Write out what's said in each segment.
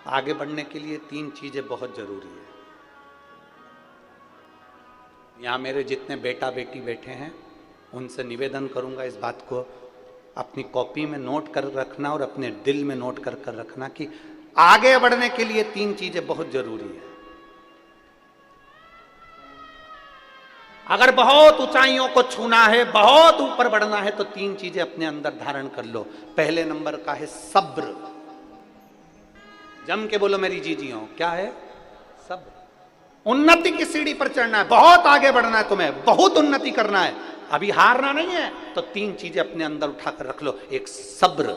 आगे बढ़ने के लिए 3 चीजें बहुत जरूरी है। यहाँ मेरे जितने बेटा बेटी बैठे हैं उनसे निवेदन करूंगा इस बात को अपनी कॉपी में नोट कर रखना और अपने दिल में नोट कर कर रखना कि आगे बढ़ने के लिए 3 चीजें बहुत जरूरी है। अगर बहुत ऊंचाइयों को छूना है, बहुत ऊपर बढ़ना है तो 3 चीजें अपने अंदर धारण कर लो। पहले नंबर का है सब्र। जम के बोलो मेरी जीजियों, क्या है? सब्र। उन्नति की सीढ़ी पर चढ़ना है, बहुत आगे बढ़ना है, तुम्हें बहुत उन्नति करना है, अभी हारना नहीं है, तो 3 चीजें अपने अंदर उठाकर रख लो। एक सब्र,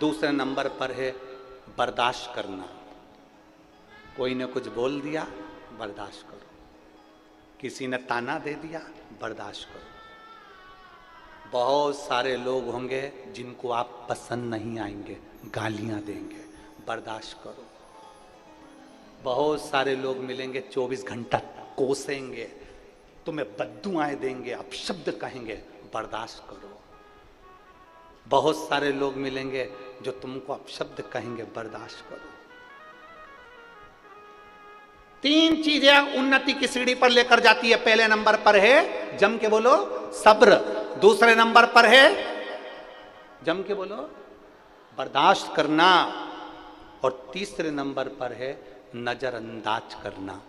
दूसरे नंबर पर है बर्दाश्त करना। कोई ने कुछ बोल दिया, बर्दाश्त करो। किसी ने ताना दे दिया, बर्दाश्त करो। बहुत सारे लोग होंगे जिनको आप पसंद नहीं आएंगे, गालियां देंगे, बर्दाश्त करो। बहुत सारे लोग मिलेंगे 24 घंटा कोसेंगे, तुम्हें बद्दुआएं देंगे, अपशब्द कहेंगे, बर्दाश्त करो। बहुत सारे लोग मिलेंगे जो तुमको अपशब्द कहेंगे, बर्दाश्त करो। 3 चीजें उन्नति की सीढ़ी पर लेकर जाती है। पहले नंबर पर है, जम के बोलो, सब्र। दूसरे नंबर पर है, जम के बोलो, बर्दाश्त करना। और तीसरे नंबर पर है नजरअंदाज करना।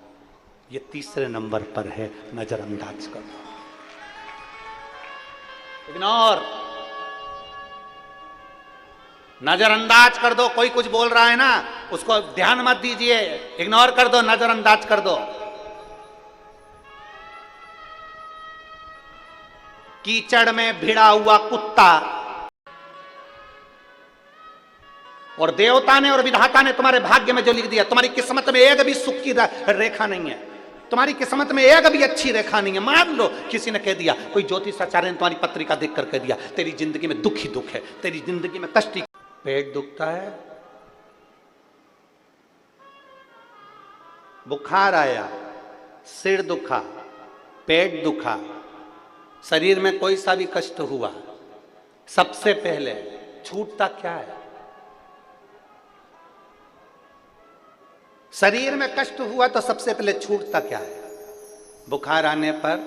ये तीसरे नंबर पर है, नजरअंदाज करना, इग्नोर। नजरअंदाज कर दो। कोई कुछ बोल रहा है ना, उसको ध्यान मत दीजिए, इग्नोर कर दो, नजरअंदाज कर दो। कीचड़ में भिड़ा हुआ कुत्ता, और देवता ने और विधाता ने तुम्हारे भाग्य में जो लिख दिया, तुम्हारी किस्मत में एक भी सुख की रेखा नहीं है, तुम्हारी किस्मत में एक भी अच्छी रेखा नहीं है। मान लो किसी ने कह दिया, कोई ज्योतिषाचार्य ने तुम्हारी पत्रिका देख कर कह दिया, तेरी जिंदगी में दुख ही दुख है, तेरी जिंदगी में कष्ट ही। पेट दुखता है, बुखार आया, सिर दुखा, पेट दुखा, शरीर में कोई सा भी कष्ट हुआ, सबसे पहले छूटता क्या है? शरीर में कष्ट हुआ तो सबसे पहले छूटता क्या है? बुखार आने पर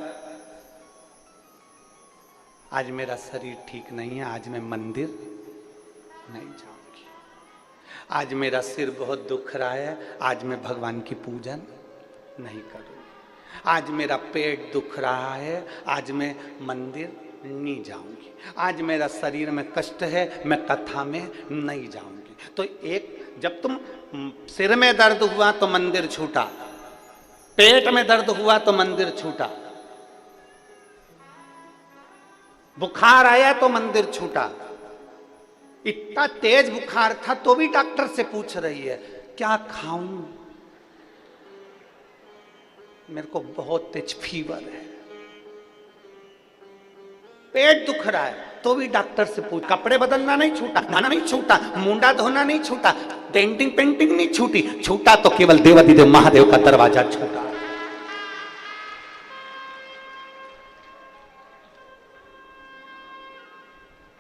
आज मेरा शरीर ठीक नहीं है, आज मैं मंदिर नहीं जाऊंगी। आज मेरा सिर बहुत दुख रहा है, आज मैं भगवान की पूजन नहीं करूंगी। आज मेरा पेट दुख रहा है, आज मैं मंदिर नहीं जाऊंगी। आज मेरा शरीर में कष्ट है, मैं कथा में नहीं जाऊंगी। तो एक, जब तुम सिर में दर्द हुआ तो मंदिर छूटा, पेट में दर्द हुआ तो मंदिर छूटा, बुखार आया तो मंदिर छूटा। इतना तेज बुखार था तो भी डॉक्टर से पूछ रही है क्या खाऊं, मेरे को बहुत तेज फीवर है। पेट दुख रहा है तो भी डॉक्टर से पूछ। कपड़े बदलना नहीं छूटा, खाना नहीं छूटा, मुंडा धोना नहीं छूटा, डेंटिंग पेंटिंग नहीं छूटी, छूटा तो केवल देवाधिदेव महादेव का दरवाजा छूटा।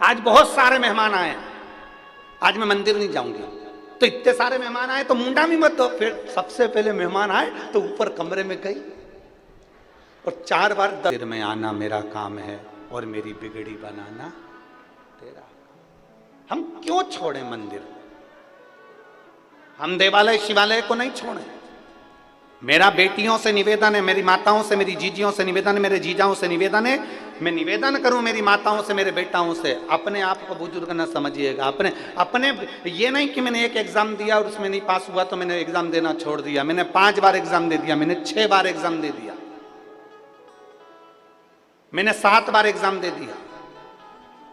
आज बहुत सारे मेहमान आए, आज मैं मंदिर नहीं जाऊंगी। तो इतने सारे मेहमान आए तो मुंडा भी मत दो। फिर सबसे पहले मेहमान आए तो ऊपर कमरे में गई और 4 बार मंदिर में आना मेरा काम है और मेरी बिगड़ी बनाना तेरा। हम क्यों छोड़े मंदिर? हम देवालय शिवालय को नहीं छोड़े। मेरा बेटियों से निवेदन है, मेरी माताओं से, मेरी जीजियों से निवेदन है, मेरे जीजाओं से निवेदन है, मैं निवेदन करूं मेरी माताओं से, मेरे बेटाओं से, अपने आप को बुजुर्ग न समझिएगा। अपने ये नहीं कि मैंने एक एग्जाम दिया और उसमें नहीं पास हुआ तो मैंने एग्जाम देना छोड़ दिया। मैंने 5 बार एग्जाम दे दिया, मैंने 6 बार एग्जाम दे दिया, मैंने 7 बार एग्जाम दे दिया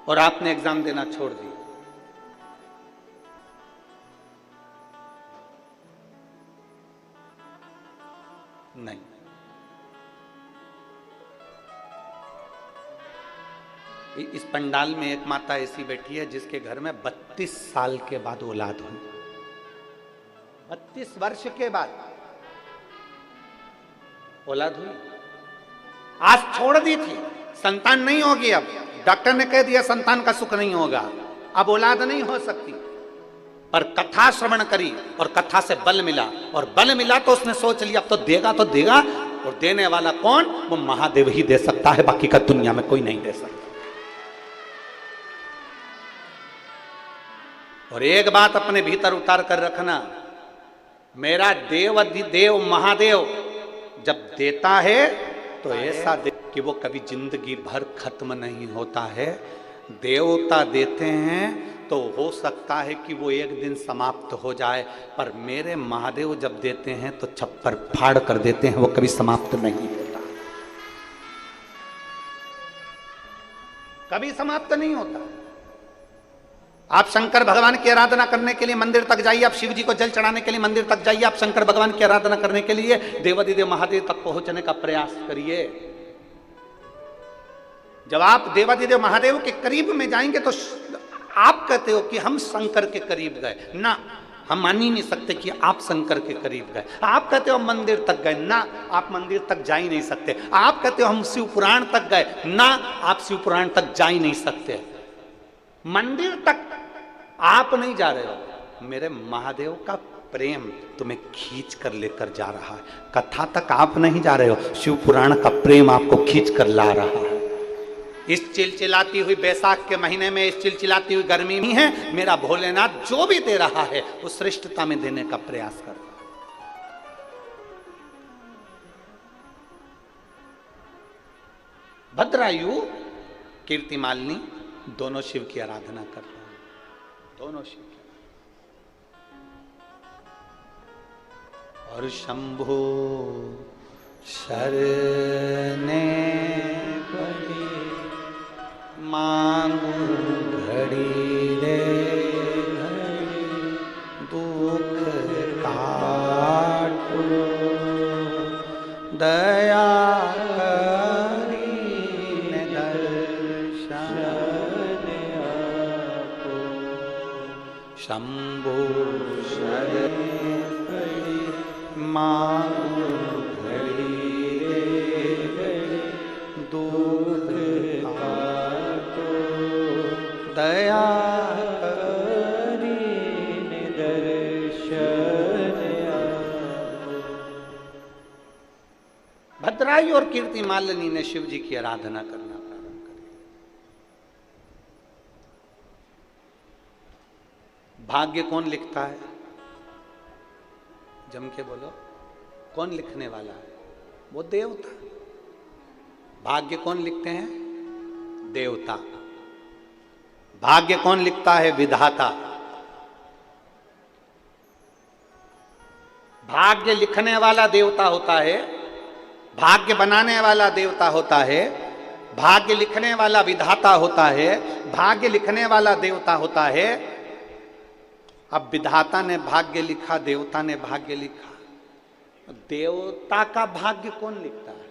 और आपने एग्जाम देना छोड़ दिया। नहीं, इस पंडाल में एक माता ऐसी बैठी है जिसके घर में 32 साल के बाद औलाद हुई। 32 वर्ष के बाद औलाद हुई। आज छोड़ दी थी, संतान नहीं होगी। अब डॉक्टर ने कह दिया संतान का सुख नहीं होगा, अब औलाद नहीं हो सकती। पर कथा श्रवण करी और कथा से बल मिला, और बल मिला तो उसने सोच लिया अब तो देगा, और देने वाला कौन? वो महादेव ही दे सकता है, बाकी का दुनिया में कोई नहीं दे सकता। और एक बात अपने भीतर उतार कर रखना, मेरा देव अधिदेव महादेव जब देता है तो ऐसा दे कि वो कभी जिंदगी भर खत्म नहीं होता है। देवता देते हैं तो हो सकता है कि वो एक दिन समाप्त हो जाए, पर मेरे महादेव जब देते हैं तो छप्पर फाड़ कर देते हैं, वो कभी समाप्त नहीं होता, कभी समाप्त नहीं होता। आप शंकर भगवान की आराधना करने के लिए मंदिर तक जाइए, आप शिव जी को जल चढ़ाने के लिए मंदिर तक जाइए, आप शंकर भगवान की आराधना करने के लिए देवाधिदेव महादेव तक पहुंचने का प्रयास करिए। जब आप देवाधिदेव महादेव के करीब में जाएंगे तो आप कहते हो कि हम शंकर के करीब गए ना, हम मान ही नहीं सकते कि आप शंकर के करीब गए। आप कहते हो हम मंदिर तक गए ना, आप मंदिर तक जा ही नहीं सकते। आप कहते हो हम शिव पुराण तक गए ना, आप शिव पुराण तक जा ही नहीं सकते। मंदिर तक आप नहीं जा रहे हो, मेरे महादेव का प्रेम तुम्हें खींच कर लेकर जा रहा है। कथा तक आप नहीं जा रहे हो, शिव पुराण का प्रेम आपको खींच कर ला रहा है। इस चिलचिलाती हुई बैसाख के महीने में, इस चिलचिलाती हुई गर्मी में है, मेरा भोलेनाथ जो भी दे रहा है उस श्रेष्ठता में देने का प्रयास कर रहा है। भद्रायु कीर्तिमालिनी दोनों शिव की आराधना कर रहे हैं, दोनों शिव की। और शंभो शरणे पड़े मांगू घड़ी रे घड़ी, दुख काटो दया करीने दर्शन आपो। शंभो शरणे पड़े मांगू घड़ी रे घड़ी, दुख दया करीने दर्शन आपो। भद्रायु और कीर्तिमालिनी ने शिव जी की आराधना करना प्रारंभ कर दिया। भाग्य कौन लिखता है? जम के बोलो, कौन लिखने वाला है? वो देवता। भाग्य कौन लिखते हैं? देवता। भाग्य कौन लिखता है? विधाता। भाग्य लिखने वाला देवता होता है, भाग्य बनाने वाला देवता होता है, भाग्य लिखने वाला विधाता होता है, भाग्य लिखने वाला देवता होता है। अब विधाता ने भाग्य लिखा, देवता ने भाग्य लिखा, देवता का भाग्य कौन लिखता है?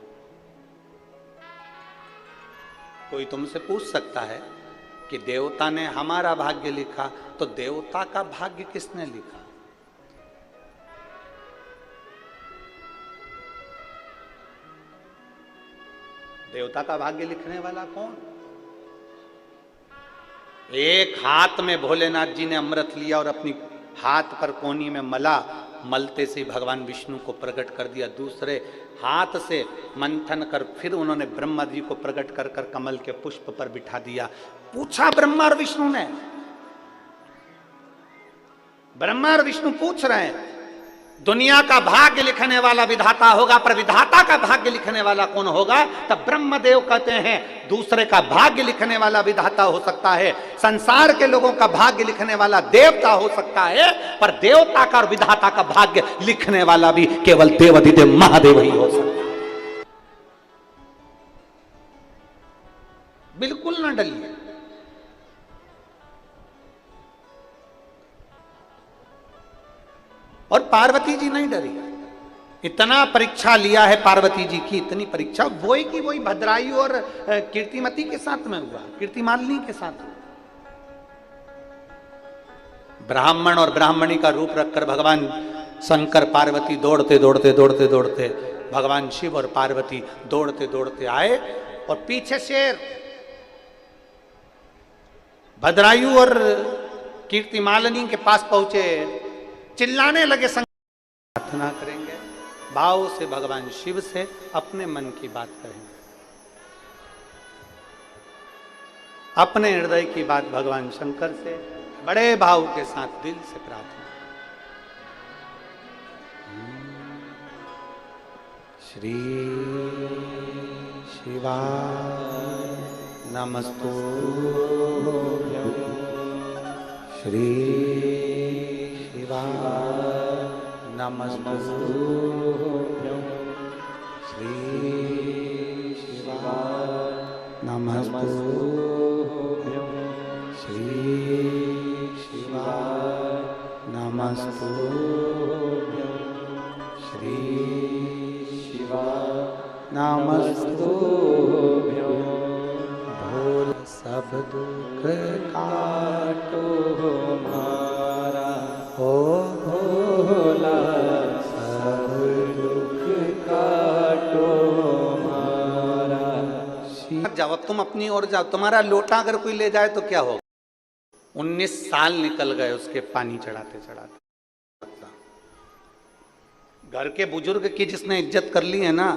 कोई तुमसे पूछ सकता है कि देवता ने हमारा भाग्य लिखा, तो देवता का भाग्य किसने लिखा? देवता का भाग्य लिखने वाला कौन? एक हाथ में भोलेनाथ जी ने अमृत लिया और अपनी हाथ पर कोनी में मला, मलते से भगवान विष्णु को प्रकट कर दिया। दूसरे हाथ से मंथन कर फिर उन्होंने ब्रह्मा जी को प्रकट कर कर कमल के पुष्प पर बिठा दिया। पूछा ब्रह्मा और विष्णु ने, ब्रह्मा और विष्णु पूछ रहे हैं, दुनिया का भाग्य लिखने वाला विधाता होगा, पर विधाता का भाग्य लिखने वाला कौन होगा? तब ब्रह्मदेव कहते हैं दूसरे का भाग्य लिखने वाला विधाता हो सकता है, संसार के लोगों का भाग्य लिखने वाला देवता हो सकता है, पर देवता का और विधाता का भाग्य लिखने वाला भी केवल देवाधिदेव महादेव ही हो सकता है। बिल्कुल न डरिए। और पार्वती जी नहीं डरी, इतना परीक्षा लिया है पार्वती जी की, इतनी परीक्षा वही की वही भद्रायु और कीर्तिमती के साथ में हुआ, कीर्तिमालिनी के साथ हुआ। ब्राह्मण और ब्राह्मणी का रूप रखकर भगवान शंकर पार्वती दौड़ते दौड़ते दौड़ते दौड़ते, भगवान शिव और पार्वती दौड़ते दौड़ते आए और पीछे शेर। भद्रायु और कीर्तिमालिनी के पास पहुंचे, चिल्लाने लगे, प्रार्थना करेंगे, भाव से भगवान शिव से अपने मन की बात करेंगे, अपने हृदय की बात भगवान शंकर से बड़े भाव के साथ दिल से प्रार्थना। श्री शिवाय नमस्तुभ्यं, श्री शिवाय नमस्तुभ्यं, श्री शिवाय नमस्तुभ्यं, श्री शिवाय नमस्तुभ्यं, श्री शिवाय नमस्तुभ्यं। भोल सब दुख काटो हमारा, ओ भोला सब दुख काटो हमारा। जाओ, अब तुम अपनी ओर जाओ, तुम्हारा लोटा अगर कोई ले जाए तो क्या होगा? 19 साल निकल गए उसके पानी चढ़ाते चढ़ाते। घर के बुजुर्ग की जिसने इज्जत कर ली है ना,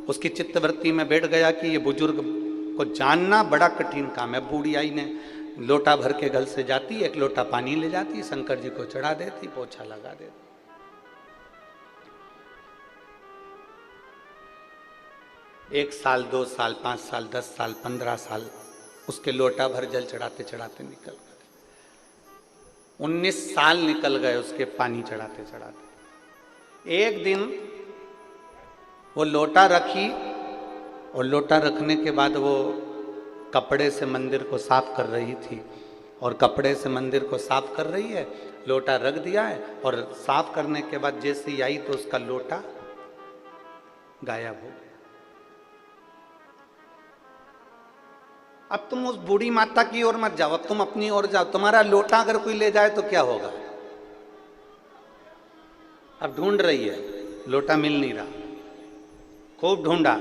उसकी चित्तवृत्ति में बैठ गया कि ये बुजुर्ग को जानना बड़ा कठिन काम है। बूढ़ी आई ने लोटा भर के घर से जाती, एक लोटा पानी ले जाती, शंकर जी को चढ़ा देती, पोछा लगा देती। एक साल, 2 साल, 5 साल, 10 साल, 15 साल उसके लोटा भर जल चढ़ाते चढ़ाते निकल गए। 19 साल निकल गए उसके पानी चढ़ाते चढ़ाते। एक दिन वो लोटा रखी, और लोटा रखने के बाद वो कपड़े से मंदिर को साफ कर रही थी, और कपड़े से मंदिर को साफ कर रही है, लोटा रख दिया है, और साफ करने के बाद जैसे ही आई तो उसका लोटा गायब हो गया। अब तुम उस बूढ़ी माता की ओर मत जाओ, अब तुम अपनी ओर जाओ। तुम्हारा लोटा अगर कोई ले जाए तो क्या होगा? अब ढूंढ रही है, लोटा मिल नहीं रहा, खूब ढूंढा,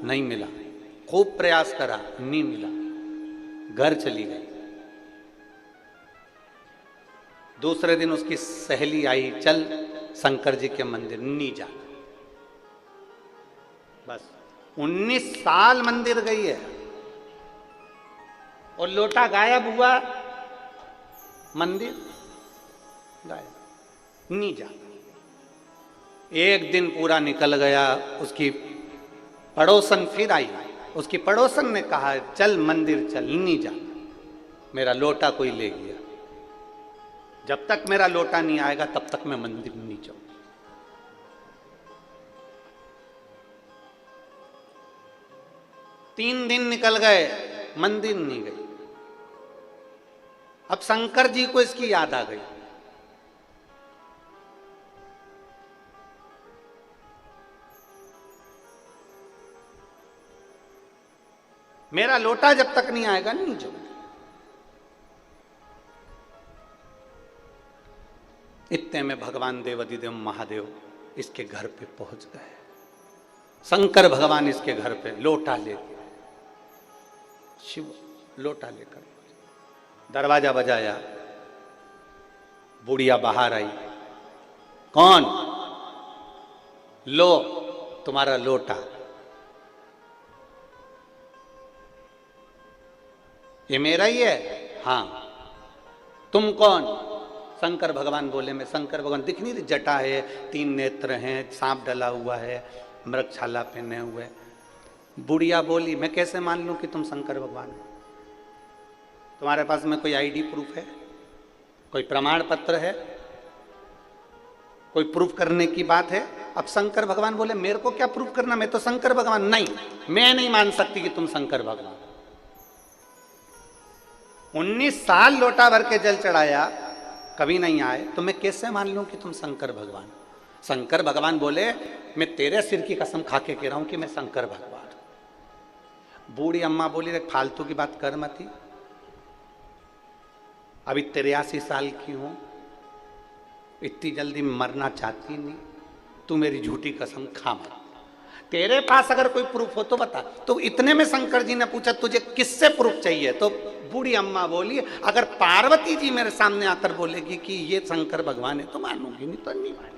नहीं मिला, खूब प्रयास करा, नहीं मिला, घर चली गई। दूसरे दिन उसकी सहेली आई, चल शंकर जी के मंदिर, नहीं जा। बस 19 साल मंदिर गई है और लोटा गायब हुआ, मंदिर गायब, नहीं जा। एक दिन पूरा निकल गया, उसकी पड़ोसन फिर आई, उसकी पड़ोसन ने कहा चल मंदिर चल, नहीं जा, मेरा लोटा कोई ले गया, जब तक मेरा लोटा नहीं आएगा तब तक मैं मंदिर नहीं जाऊं। 3 दिन निकल गए, मंदिर नहीं गई। अब शंकर जी को इसकी याद आ गई। मेरा लोटा जब तक नहीं आएगा नहीं जाऊंगी। इतने में भगवान देवाधिदेव महादेव इसके घर पे पहुंच गए। शंकर भगवान इसके घर पे लोटा लेके, शिव लोटा लेकर दरवाजा बजाया, बुढ़िया बाहर आई, कौन? लो तुम्हारा लोटा। ये मेरा ही है? हाँ। तुम कौन? शंकर भगवान बोले मैं शंकर भगवान। दिख नहीं रही? जटा है, 3 नेत्र हैं, सांप डला हुआ है, मृगछाला पहने हुए। बुढ़िया बोली मैं कैसे मान लूं कि तुम शंकर भगवान हो? तुम्हारे पास में कोई आईडी प्रूफ है, कोई प्रमाण पत्र है, कोई प्रूफ करने की बात है? अब शंकर भगवान बोले मेरे को क्या प्रूफ करना, मैं तो शंकर भगवान। नहीं, मैं नहीं मान सकती कि तुम शंकर भगवान। 19 साल लोटा भर के जल चढ़ाया, कभी नहीं आए, तो मैं कैसे मान लूं कि तुम शंकर भगवान? शंकर भगवान बोले मैं तेरे सिर की कसम खा के कह रहा हूं कि मैं शंकर भगवान। बूढ़ी अम्मा बोली देख फालतू की बात कर मती, अभी 83 साल की हूं, इतनी जल्दी मरना चाहती नहीं, तू मेरी झूठी कसम खा मत। तेरे पास अगर कोई प्रूफ हो तो बता। तो इतने में शंकर जी ने पूछा तुझे किससे प्रूफ चाहिए? तो बूढ़ी अम्मा बोली अगर पार्वती जी मेरे सामने आकर बोलेगी कि ये शंकर भगवान है तो मानूंगी, नहीं तो नहीं मानूंगी।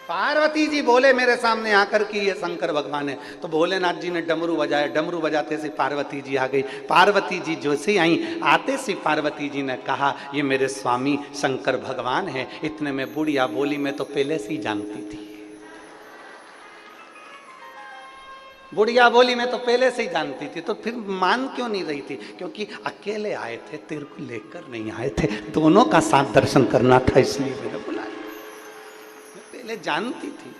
पार्वती जी बोले मेरे सामने आकर कि ये शंकर भगवान है, तो भोलेनाथ जी ने डमरू बजाया, डमरू बजाते से पार्वती जी आ गई। पार्वती जी जो से आई, आते से पार्वती जी ने कहा ये मेरे स्वामी शंकर भगवान है। इतने में बुढ़िया बोली मैं तो पहले से ही जानती थी। बुढ़िया बोली मैं तो पहले से ही जानती थी। तो फिर मान क्यों नहीं रही थी? क्योंकि अकेले आए थे, तेरे को लेकर नहीं आए थे, दोनों का साथ दर्शन करना था, इसलिए मैंने बुलाया। मैं पहले जानती थी।